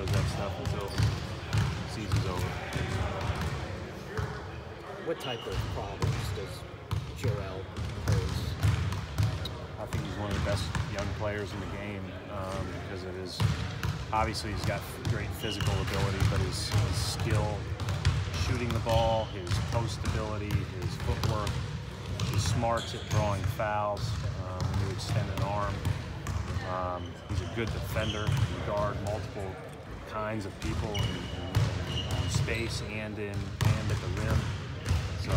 knows that stuff until the season's over. What type of problems does Joel pose? I think he's one of the best young players in the game because of his, obviously he's got great physical ability, but his skill, shooting the ball, his post ability, his footwork, his smarts at drawing fouls when you extend an arm. He's a good defender. He can guard multiple kinds of people in space and at the rim. So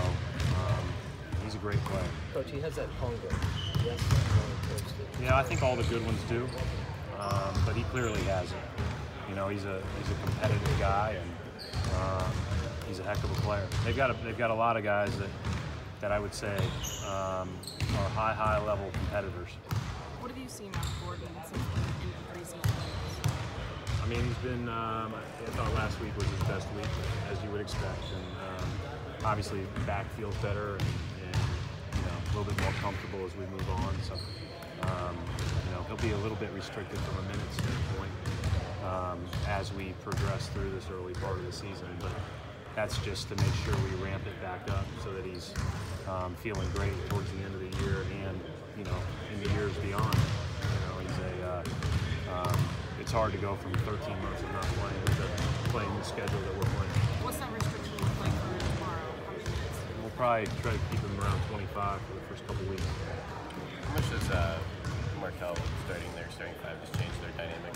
he's a great player. Coach, he has that hunger. Yes. Yeah, I think all the good ones do, but he clearly has it. You know, he's a competitive guy, and he's a heck of a player. They've got a lot of guys that I would say are high level competitors. What have you seen out of Gordon since in the preseason? I mean, he's been. I thought last week was his best week, as you would expect, and obviously back feels better, and you know, a little bit more comfortable as we move on. So you know, he'll be a little bit restricted from a minute standpoint as we progress through this early part of the season, but that's just to make sure we ramp it back up so that he's feeling great towards the end of the year and, you know, in the years beyond. You know, he's it's hard to go from 13 months of not playing to playing the schedule that we're playing. What's that restriction look like for tomorrow? How many minutes? We'll probably try to keep him around 25 for the first couple weeks. How much does Markel starting five just change their dynamic?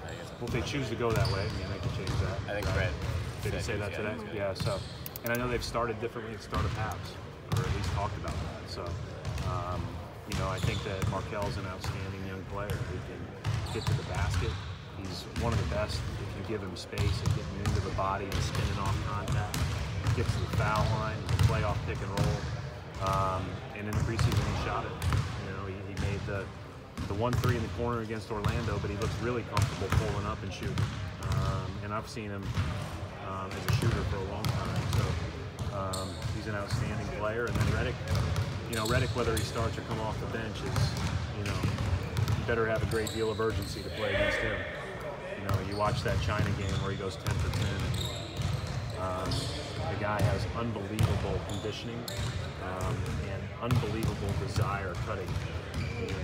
I guess. Well, if they choose to go that way, I mean, they can change that. I think Brett Did he say that today? Yeah, so, and I know they've started differently at start of halves, or at least talked about that. So, you know, I think that Markel's an outstanding young player. He can get to the basket. He's one of the best. He can give him space and get him into the body and spinning off contact. Gets to the foul line, play off pick and roll. And in the preseason, he shot it. You know, he made the 1-3 in the corner against Orlando, but he looks really comfortable pulling up and shooting. And I've seen him as a shooter for a long time, so he's an outstanding player. And then Redick, whether he starts or come off the bench, is, you know, you better have a great deal of urgency to play against him. You know, you watch that China game where he goes 10 for 10. And, the guy has unbelievable conditioning and unbelievable desire cutting. And you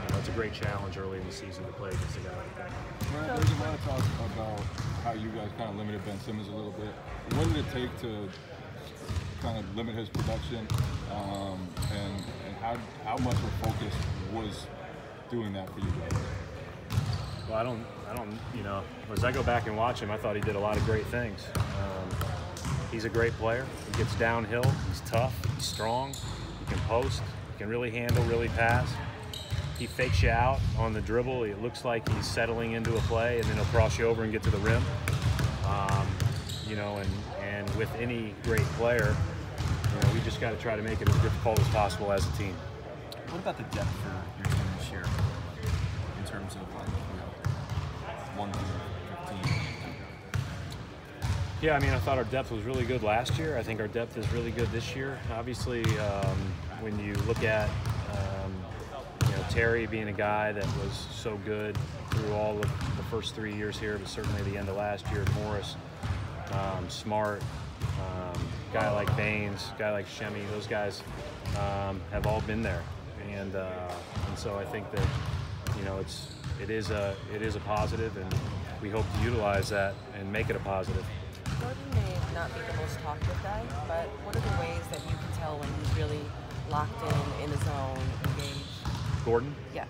know, it's a great challenge early in the season to play against a guy like that. Right, there's a lot of talk about how you guys kind of limited Ben Simmons a little bit. What did it take to kind of limit his production, and how much of a focus was doing that for you guys? Well, I don't, you know, as I go back and watch him, I thought he did a lot of great things. He's a great player. He gets downhill. He's tough. He's strong. He can post. He can really handle, really pass. He fakes you out on the dribble. It looks like he's settling into a play, and then he'll cross you over and get to the rim. You know, and with any great player, you know, we just got to try to make it as difficult as possible as a team. What about the depth for your team this year in terms of, like, you know, 1 through 15? Yeah, I mean, I thought our depth was really good last year. I think our depth is really good this year. Obviously, when you look at you know, Terry being a guy that was so good through all of the first 3 years here, but certainly the end of last year, Morris, Smart, guy like Baines, guy like Shemi, those guys have all been there, and so I think that, you know, it is a positive, and we hope to utilize that and make it a positive. Gordon may not be the most talkative guy, but what are the ways that you can tell when he's really locked in his zone, engaged? Gordon? Yeah.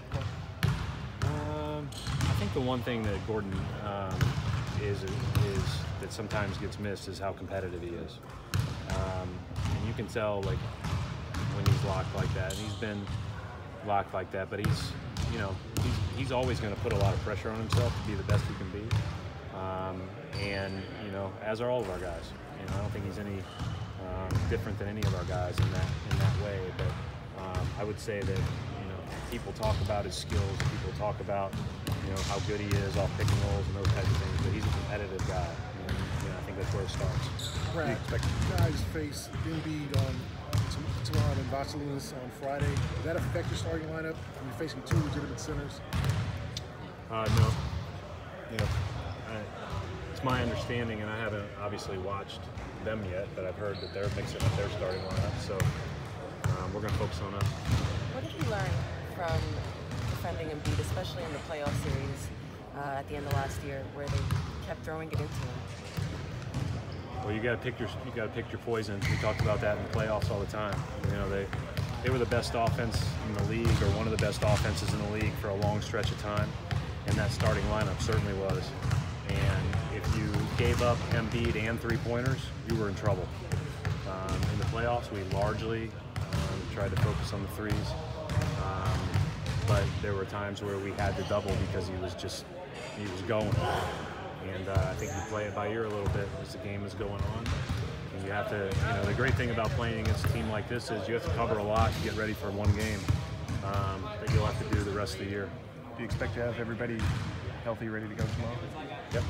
I think the one thing that Gordon is that sometimes gets missed is how competitive he is. And you can tell, like, when he's locked like that. And he's been locked like that, but he's, you know, he's always going to put a lot of pressure on himself to be the best he can be. And, you know, as are all of our guys. You know, I don't think he's any different than any of our guys in that way. But I would say that, you know, people talk about his skills. People talk about, you know, how good he is off pick and rolls and those types of things. But he's a competitive guy. And, you know, I think that's where it starts. Brad, you guys face Embiid on tomorrow and Vassilinas on Friday. Does that affect your starting lineup? You're facing two legitimate centers. No. You know, it's my understanding, and I haven't obviously watched them yet, but I've heard that they're mixing up their starting lineup. So we're going to focus on us. What did you learn from defending Embiid, especially in the playoff series at the end of last year, where they kept throwing it into him? Well, you got to pick your poison. We talked about that in the playoffs all the time. You know, they were the best offense in the league, or one of the best offenses in the league for a long stretch of time, and that starting lineup certainly was. And if you gave up Embiid and three-pointers, you were in trouble. In the playoffs, we largely tried to focus on the threes, but there were times where we had to double because he was going. And I think you play it by ear a little bit as the game is going on. And you have to, you know, the great thing about playing against a team like this is you have to cover a lot to get ready for one game that you'll have to do the rest of the year. Do you expect to have everybody healthy, ready to go tomorrow? Yep.